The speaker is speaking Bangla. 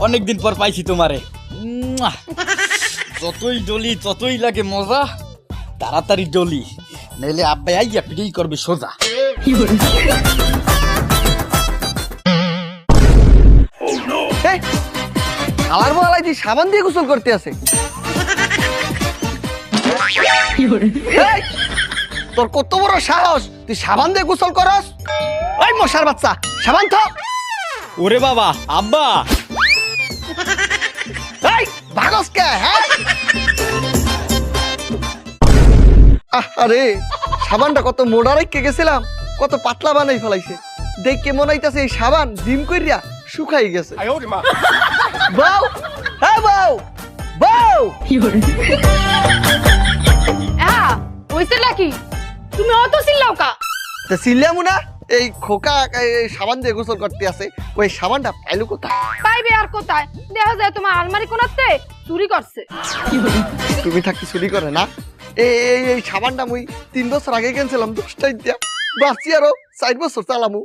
অনেকদিন পর পাইছি তোমারে। মুয়া। যতই ডলি ততই লাগে মজা, তাড়াতাড়ি ডলি, নাইলে আব্বাই আইয়া পিটাই করবে সোজা। খালার বলাই তুই সাবান দিয়ে গোসল করতে আছে। এই, তোর কত বড় সাহস, তুই সাবান দিয়ে গোসল করস? ওই মশার বাচ্চা, সাবান তো। ওরে বাবা, আব্বা এই ভাগস কে? হ্যাঁ, আরে সাবানটা কত মোটা রেখে গেছিলাম, কত পাতলা বানাই ফেলাইছে। দেখে মনে হইতাছে এই সাবান ডিম কইরা শুকাই গেছে। বউ, হ্যাঁ বউ, বউ। হইছে নাকি? তুমি অত চিল্লাও কা? তা চিল্লামু না, এই খোকা এই সাবান দিয়ে গোসল করতে আছে, ওই সাবানটা পাইলো কোথায়? পাইবে আর কোথায়? দেখা যায় তোমার আলমারি কোনাতে চুরি করছে। তুমি থাকতে চুরি করে না? এই সাবানটা মুই 3 বছর আগে কিনছিলাম 10 টাকা দিয়া, বাঁচি আরো 4 বছর চালামু।